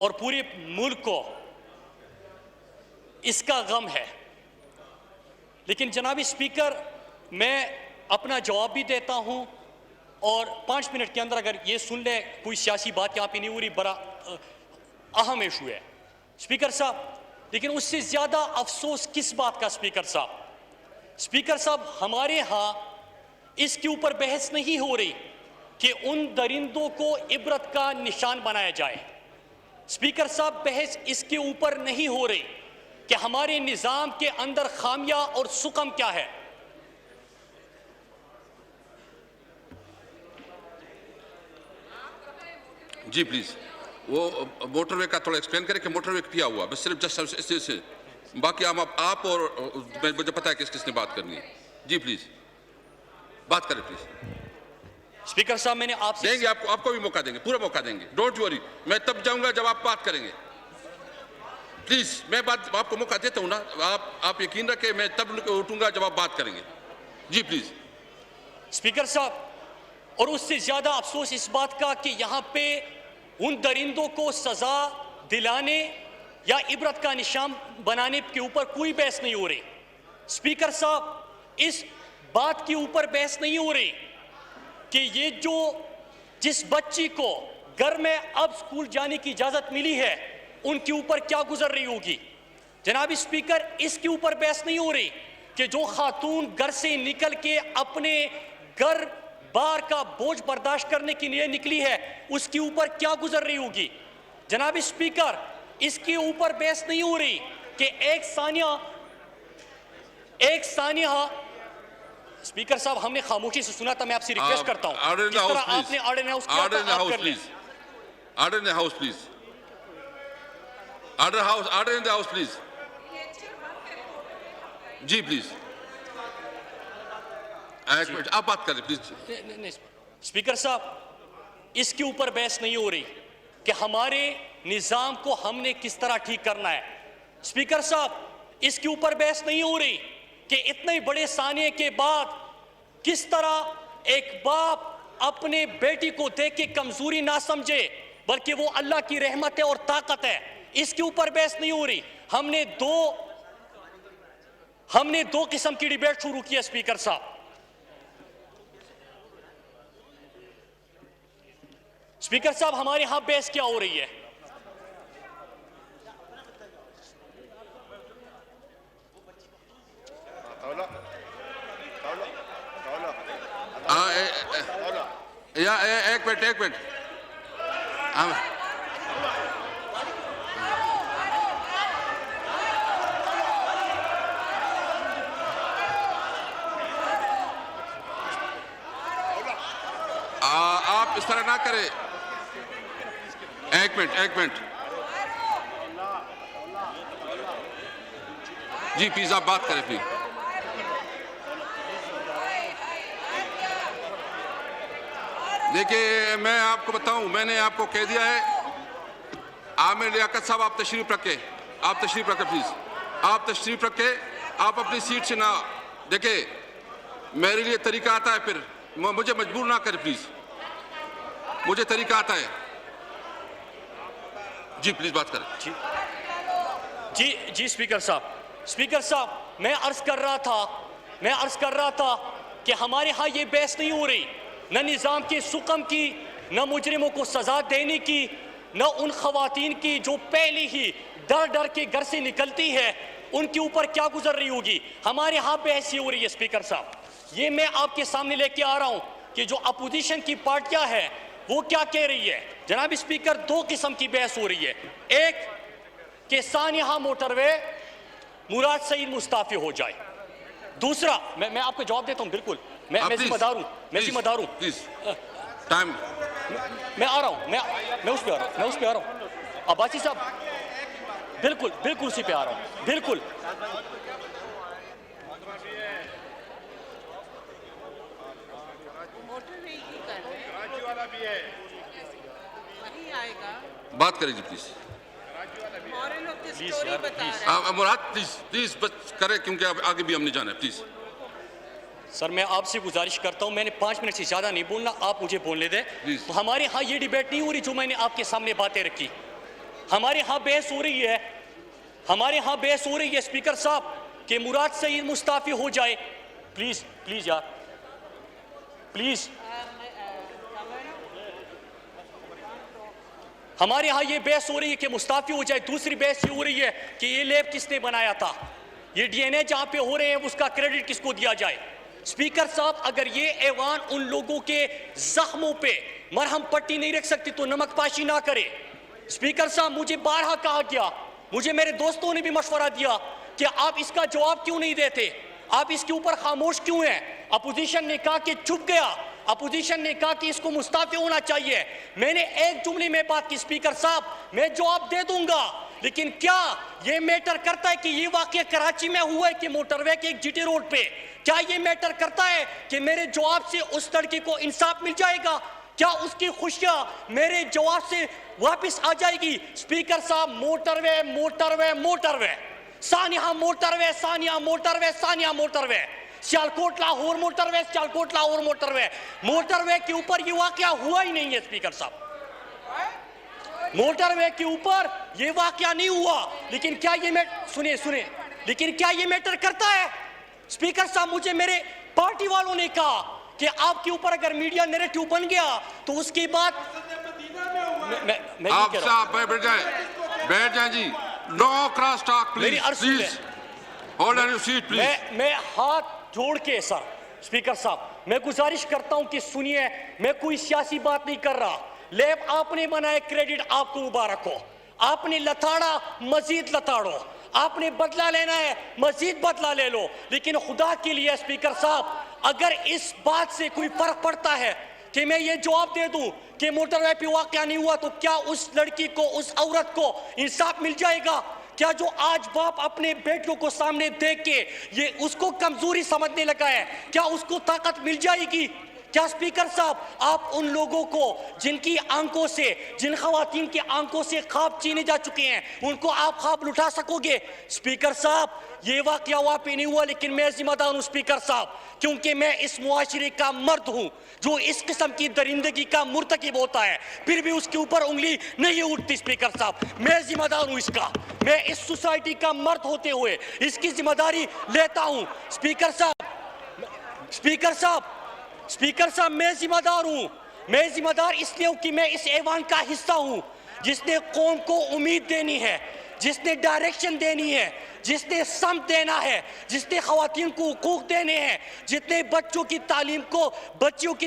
और पूरे मुल्क को इसका गम है। लेकिन जनाब स्पीकर, मैं अपना जवाब भी देता हूं और 5 मिनट के अंदर अगर ये सुन ले कोई सियासी बात यहाँ पे नहीं हो रही, बड़ा अहम इशू है स्पीकर साहब। लेकिन उससे ज्यादा अफसोस किस बात का स्पीकर साहब? स्पीकर साहब, हमारे यहाँ इसके ऊपर बहस नहीं हो रही कि उन दरिंदों को इबरत का निशान बनाया जाए। स्पीकर साहब, बहस इसके ऊपर नहीं हो रही कि हमारे निजाम के अंदर खामियां और सुकम क्या है। जी प्लीज, वो मोटरवे का थोड़ा एक्सप्लेन करें कि मोटरवे क्या हुआ, बस सिर्फ जस्ट इससे बाकी आप और मुझे पता है किस किसने बात करनी है। जी प्लीज बात करें प्लीज। स्पीकर साहब, मैंने आपसे देंगे, आपको भी मौका देंगे, पूरा मौका देंगे, डोंट वरी। मैं तब जाऊंगा जब आप बात करेंगे। प्लीज, मैं बात आपको मौका देता हूं ना, आप यकीन रखें, मैं तब उठूंगा जब आप बात करेंगे। जी प्लीज। स्पीकर साहब, और उससे ज्यादा अफसोस इस बात का कि यहां पे उन दरिंदों को सजा दिलाने या इबरत का निशान बनाने के ऊपर कोई बहस नहीं हो रही। स्पीकर साहब, इस बात के ऊपर बहस नहीं हो रही कि ये जिस बच्ची को घर में अब स्कूल जाने की इजाजत मिली है उनके ऊपर क्या गुजर रही होगी। जनाब स्पीकर, इसके ऊपर बहस नहीं हो रही कि जो खातून घर से निकल के अपने घर बार का बोझ बर्दाश्त करने के लिए निकली है उसके ऊपर क्या गुजर रही होगी। जनाब स्पीकर, इसके ऊपर बहस नहीं हो रही कि एक सानिया स्पीकर साहब, हमने खामोशी से सुना था। मैं आपसे रिक्वेस्ट करता हूं, जिस तरह आपने ऑर्डर इन हाउस किया था, आप कर लें। Order in the house please, order in the house please. जी प्लीज, एक मिनट आप बात करें प्लीज। नहीं, स्पीकर साहब, इसके ऊपर बहस नहीं हो रही कि हमारे निजाम को हमने किस तरह ठीक करना है। स्पीकर साहब, इसके ऊपर बहस नहीं हो रही कि इतने बड़े सानिए के बाद किस तरह एक बाप अपने बेटी को देख के कमजोरी ना समझे, बल्कि वो अल्लाह की रहमत है और ताकत है। इसके ऊपर बहस नहीं हो रही। हमने दो किस्म की डिबेट शुरू की है स्पीकर साहब। स्पीकर साहब, हमारे यहां बहस क्या हो रही है? एक मिनट आप इस तरह ना करें। एक मिनट जी प्लीज आप बात करें प्लीज। देखिए, मैं आपको बताऊं, मैंने आपको कह दिया है। आमिर लियाकत साहब, आप तशरीफ रखें प्लीज, आप तशरीफ रखें। आप अपनी सीट से ना, देखिए मेरे लिए तरीका आता है, फिर मुझे मजबूर ना करें प्लीज, मुझे तरीका आता है। जी प्लीज बात करें। जी स्पीकर साहब, मैं अर्ज कर रहा था कि हमारे यहां ये बहस नहीं हो रही, न निजाम के सुकम की, न मुजरिमों को सजा देने की, न उन खवातीन की जो पहले ही डर डर के घर से निकलती है उनके ऊपर क्या गुजर रही होगी। हमारे यहां बहस ये हो रही है स्पीकर साहब। ये मैं आपके सामने लेके आ रहा हूं कि जो अपोजिशन की पार्टियां हैं वो क्या कह रही है। जनाब स्पीकर, दो किस्म की बहस हो रही है। एक कि सानिया मोटरवे मुराद सईद मुस्ताफी हो जाए। दूसरा, मैं आपको जवाब देता हूं, बिल्कुल मैं जिम्मेदार हूं प्लीज टाइम। मैं आ रहा हूं, मैं उस पे आ रहा हूं अब्बासी साहब, बिल्कुल उसी पे आ रहा हूं, बिल्कुल। बात करें जी प्लीज। मुराद प्लीज बस करें, क्योंकि आगे भी हमने जाना है प्लीज। सर, मैं आपसे गुजारिश करता हूं, मैंने 5 मिनट से ज्यादा नहीं बोलना, आप मुझे बोलने दें। तो हमारे यहाँ ये डिबेट नहीं हो रही जो मैंने आपके सामने बातें रखी। हमारे यहाँ बहस हो रही है, हमारे यहाँ बहस हो रही है स्पीकर साहब कि मुराद सईद मुस्ताफी हो जाए। प्लीज प्लीज यार, प्लीज। हमारे यहाँ ये बहस हो रही है कि मुस्ताफी हो जाए। दूसरी बहस ये हो रही है कि ये लैब किसने बनाया था, ये डीएनए जहाँ पे हो रहे हैं उसका क्रेडिट किसको दिया जाए। स्पीकर साहब, अगर ये ऐवान उन लोगों के जख्मों पे मरहम पट्टी नहीं रख सकती तो नमकपाशी ना करे। स्पीकर साहब, मुझे बारहा कहा गया, मुझे मेरे दोस्तों ने भी मशवरा दिया कि आप इसका जवाब क्यों नहीं देते, आप इसके ऊपर खामोश क्यों हैं। अपोजिशन ने कहा कि चुप गया, अपोजिशन ने कहा कि इसको मुस्ताफी होना चाहिए। मैंने एक जुमले में बात की, स्पीकर साहब मैं जवाब दे दूंगा, लेकिन क्या ये मैटर करता है कि ये वाकया कराची में हुआ है कि मोटरवे के एक जीटी रोड पे? क्या ये मैटर करता है कि मेरे जवाब से उस लड़की को इंसाफ मिल जाएगा? क्या उसकी खुशियां मेरे जवाब से वापस आ जाएगी? स्पीकर साहब, motorway motorway motorway, Sania motorway Sania motorway Sania motorway, Sialkot Lahore motorway Sialkot Lahore motorway. Motorway के ऊपर ये वाकया हुआ ही नहीं है स्पीकर साहब, मोटरवे के ऊपर ये वाकया नहीं हुआ। लेकिन क्या ये सुने सुने, लेकिन क्या ये मैटर करता है? स्पीकर साहब, मुझे मेरे पार्टी वालों ने कहा कि आपके ऊपर अगर मीडिया नैरेटिव बन गया तो उसके बाद आप साहब बैठ जाएं जी। No cross talk please, please hold your seat please. मैं हाथ जोड़ के सर, स्पीकर साहब मैं गुजारिश करता हूं कि सुनिए, मैं कोई सियासी बात नहीं कर रहा। लैब आपने बनाए, क्रेडिट आपको मुबारक हो। आपने लताड़ा, मजीद लताड़ो। आपने बदला लेना है, मजीद बदला ले लो। लेकिन खुदा के लिए स्पीकर साहब, अगर इस बात से कोई फर्क पड़ता है कि मैं ये जवाब दे दूं कि मोटरवे पे वाकया नहीं हुआ, तो क्या उस लड़की को, उस औरत को इंसाफ मिल जाएगा? क्या जो आज बाप अपने बेटियों को सामने देख के ये उसको कमजोरी समझने लगा है, क्या उसको ताकत मिल जाएगी? क्या स्पीकर साहब, आप उन लोगों को जिनकी आंखों से, जिन खवातीन की आंखों से ख्वाब छीने जा चुके हैं, उनको आप ख्वाब लुटा सकोगे? स्पीकर साहब, ये वाकया वहां पे नहीं हुआ, लेकिन मैं जिम्मेदार हूं स्पीकर साहब, क्योंकि मैं इस मुआशरे का मर्द हूं जो इस किस्म की दरिंदगी का मुर्तकिब होता है, फिर भी उसके ऊपर उंगली नहीं उठती। स्पीकर साहब, मैं जिम्मेदार हूं इसका, मैं इस सोसाइटी का मर्द होते हुए इसकी जिम्मेदारी लेता हूं। स्पीकर साहब, स्पीकर साहब, स्पीकर साहब, मैं जिम्मेदार हूं। मैं जिम्मेदार इसलिए हूं कि मैं इस ऐवान का हिस्सा हूं जिसने कौम को उम्मीद देनी है, जिसने डायरेक्शन देनी है, जिसने समत देना है, जिसने खवातीन को हुकूक देने हैं, जितने बच्चों की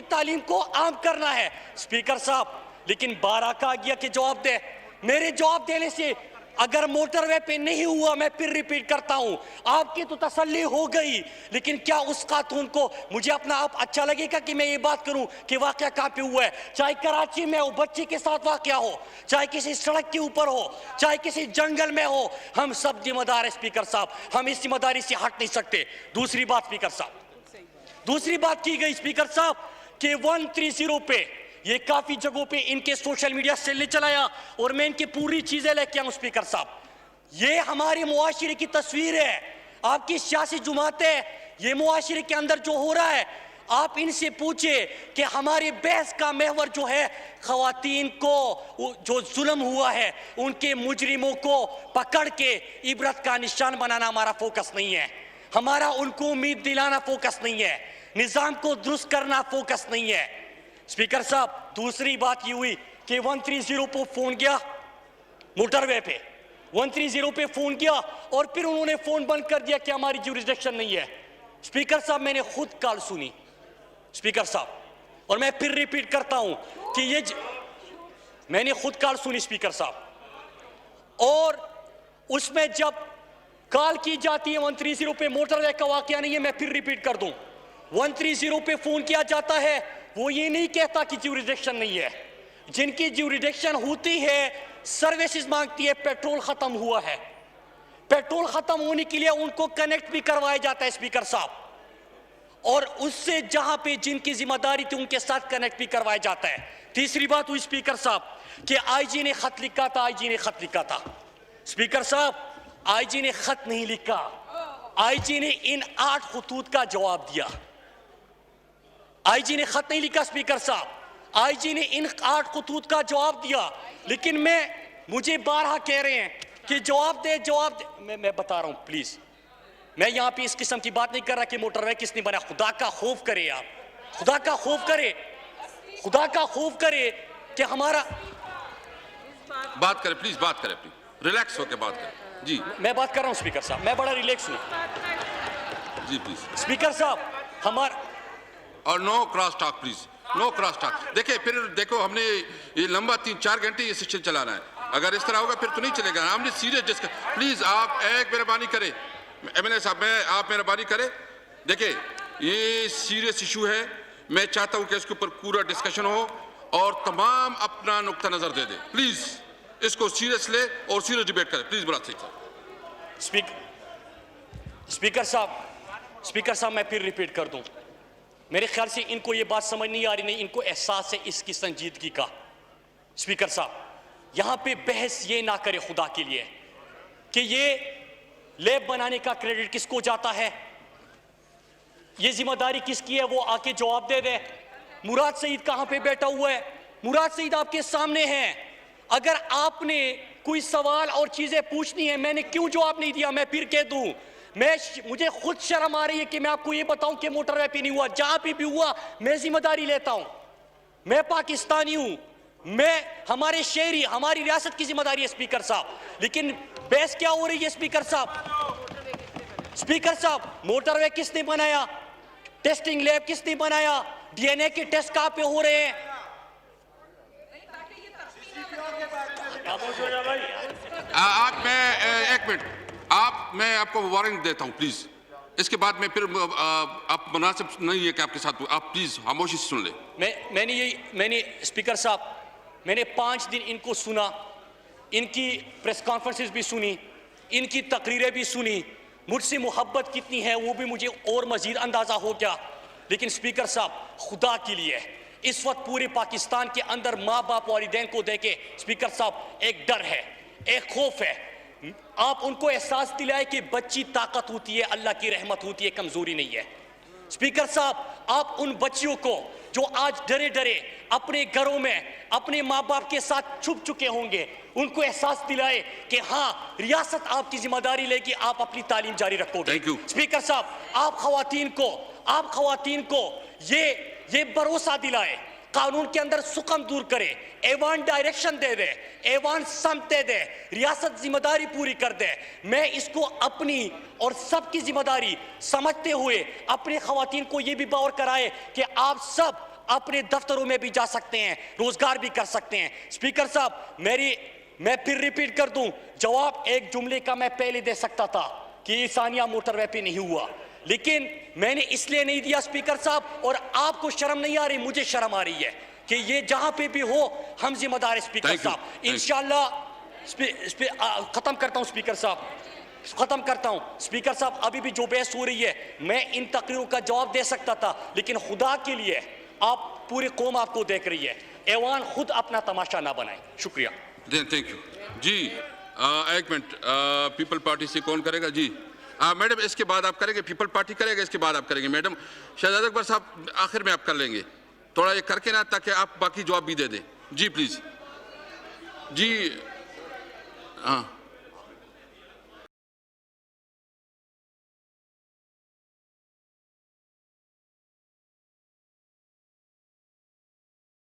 तालीम को आम करना है। स्पीकर साहब, लेकिन बारह का गया कि जवाब दे। मेरे जवाब देने से अगर मोटरवे पे नहीं हुआ, मैं फिर रिपीट करता हूं, आपकी तो तसल्ली हो गई, लेकिन क्या उस खातून को, मुझे अपना आप अच्छा लगेगा कि मैं ये बात करूं कि वाकया कहां पे हुआ है? चाहे कराची में हो, बच्ची के साथ वाकया हो, चाहे किसी सड़क के ऊपर हो, चाहे किसी जंगल में हो, हम सब जिम्मेदार है स्पीकर साहब, हम इस जिम्मेदारी से हट नहीं सकते। दूसरी बात स्पीकर साहब, दूसरी बात की गई स्पीकर साहब कि 130 पे ये काफी जगहों पे इनके सोशल मीडिया सेल ने चलाया और मैं इनकी पूरी चीजें लेके आऊं स्पीकर साहब। ये हमारे मुआशरे की तस्वीर है, आपकी सियासी जुमात है, ये मुआशरे के अंदर जो हो रहा है। आप इनसे पूछे कि हमारे बहस का महवर जो है, खवातीन को जो जुल्म हुआ है उनके मुजरिमों को पकड़ के इबरत का निशान बनाना हमारा फोकस नहीं है, हमारा उनको उम्मीद दिलाना फोकस नहीं है, निजाम को दुरुस्त करना फोकस नहीं है। स्पीकर साहब, दूसरी बात ये हुई कि 130 पे फोन गया, मोटरवे पे 130 पे फोन किया और फिर उन्होंने फोन बंद कर दिया कि हमारी ज्यूरिसडिक्शन नहीं है। स्पीकर साहब, मैंने खुद कॉल सुनी स्पीकर साहब, और मैं फिर रिपीट करता हूं कि ये मैंने खुद कॉल सुनी स्पीकर साहब, और उसमें जब कॉल की जाती है 130 पे मोटरवे का वाकया नहीं है, मैं फिर रिपीट कर दूं, 130 पे फोन किया जाता है, वो ये नहीं कहता कि ज्यूरिसडिक्शन नहीं है। जिनकी ज्यूरिसडिक्शन होती है, सर्विसेज मांगती है, पेट्रोल खत्म हुआ है, पेट्रोल खत्म होने के लिए उनको कनेक्ट भी करवाया जाता है स्पीकर साहब, और उससे जहां पे जिनकी जिम्मेदारी थी उनके साथ कनेक्ट भी करवाया जाता है। तीसरी बात हुई स्पीकर साहब कि आईजी ने खत लिखा था, आईजी ने खत लिखा था। स्पीकर साहब, आईजी ने खत नहीं लिखा, आईजी ने इन 8 खतूत का जवाब दिया। आईजी ने खत नहीं लिखा स्पीकर साहब, आईजी ने इन 8 खतूत का जवाब दिया। लेकिन मुझे बारहा कह रहे हैं कि जवाब दे जवाब दे। मैं बता रहा हूं प्लीज, मैं यहां पे इस किस्म की बात नहीं कर रहा कि मोटरवे किसने बनाया। खुदा का खौफ करे आप, खुदा का खौफ करे, खुदा का खौफ करे कि हमारा बात करें प्लीज, बात करें प्लीज, रिलैक्स होकर बात करें जी। मैं बात कर रहा हूं स्पीकर साहब, मैं बड़ा रिलैक्स हूं जी प्लीज। स्पीकर साहब। हमारा और no cross talk please, no cross talk. देखिए फिर देखो, हमने ये लंबा 3-4 घंटे ये सेशन चलाना है, अगर इस तरह होगा फिर तो नहीं चलेगा। हमने सीरियस डिस्कस, प्लीज आप एक मेहरबानी करें, एमएलए साहब आप मेहरबानी करें। देखिए ये सीरियस इशू है, मैं चाहता हूं कि इसके ऊपर पूरा डिस्कशन हो और तमाम अपना नुक्ता नजर दे दे। प्लीज इसको सीरियस ले और सीरियस डिबेट करें प्लीज। बड़ा ठीक है स्पीकर साहब मैं फिर रिपीट कर दूं, मेरे ख्याल से इनको ये बात समझ नहीं आ रही, नहीं इनको एहसास है इसकी संजीदगी का। स्पीकर साहब यहां पे बहस ये ना करे खुदा के लिए कि ये लैब बनाने का क्रेडिट किसको जाता है, ये जिम्मेदारी किसकी है, वो आके जवाब दे दे। मुराद सईद कहां पे बैठा हुआ है? मुराद सईद आपके सामने है। अगर आपने कोई सवाल और चीजें पूछनी है, मैंने क्यों जवाब नहीं दिया मैं फिर कह दूं, मुझे खुद शर्म आ रही है कि मैं आपको ये बताऊं कि मोटरवे पे नहीं हुआ। जहां भी हुआ मैं जिम्मेदारी लेता हूं, मैं पाकिस्तानी हूं, मैं हमारे शहरी हमारी रियासत की जिम्मेदारी है स्पीकर साहब। लेकिन बहस क्या हो रही है स्पीकर साहब? स्पीकर साहब मोटरवे किसने बनाया, टेस्टिंग लैब किसने बनाया, डीएनए के टेस्ट कहां पे हो रहे हैं? आप मैं एक मिनट, मैं आपको वार्निंग देता हूं प्लीज। इसके बाद में फिर आप मुनासिब नहीं है कि आपके साथ, आप प्लीज खामोशी से सुन ले। मैंने स्पीकर साहब मैंने 5 दिन इनको सुना, इनकी प्रेस कॉन्फ्रेंसेस भी सुनी, इनकी तकरीरें भी सुनी, मुझसे मोहब्बत कितनी है वो भी मुझे और मजीद अंदाजा हो गया। लेकिन स्पीकर साहब खुदा के लिए इस वक्त पूरे पाकिस्तान के अंदर माँ बाप वालिदैन को देके स्पीकर साहब एक डर है, एक खौफ है। आप उनको एहसास दिलाए कि बच्ची ताकत होती है, अल्लाह की रहमत होती है, कमजोरी नहीं है। स्पीकर साहब आप उन बच्चियों को जो आज डरे डरे अपने घरों में अपने माँ बाप के साथ छुप चुके होंगे, उनको एहसास दिलाए कि हाँ रियासत आपकी जिम्मेदारी लेगी, आप अपनी तालीम जारी रखोगे। स्पीकर साहब आप खवातीन को ये भरोसा दिलाए, कानून के अंदर सुकम दूर करे, एवान डायरेक्शन दे दे, एवान समत दे दे, रियासत जिम्मेदारी पूरी कर दे। मैं इसको अपनी और सबकी जिम्मेदारी समझते हुए अपने खवातीन को ये भी बावर कराए कि आप सब अपने दफ्तरों में भी जा सकते हैं, रोजगार भी कर सकते हैं। स्पीकर साहब मैं फिर रिपीट कर दूं, जवाब एक जुमले का मैं पहले दे सकता था कि सानिया मोटरवे पे नहीं हुआ, लेकिन मैंने इसलिए नहीं दिया स्पीकर साहब, और आपको शर्म नहीं आ रही, मुझे शर्म आ रही है कि ये जहां पे भी हो हम जिम्मेदार है स्पीकर साहब। इंशाल्लाह खत्म करता हूं स्पीकर साहब, खत्म करता हूं स्पीकर साहब। अभी भी जो बहस हो रही है मैं इन तकरीरों का जवाब दे सकता था, लेकिन खुदा के लिए आप पूरी कौम आपको देख रही है, ऐवान खुद अपना तमाशा ना बनाए। शुक्रिया। थैंक यू जी। एक मिनट, पीपल पार्टी से कौन करेगा जी? मैडम इसके बाद आप करेंगे, पीपल पार्टी करेगा, इसके बाद आप करेंगे। मैडम शहजाद अकबर साहब आखिर में आप कर लेंगे, थोड़ा ये करके ना, ताकि आप बाकी जवाब भी दे दें। जी प्लीज जी। हाँ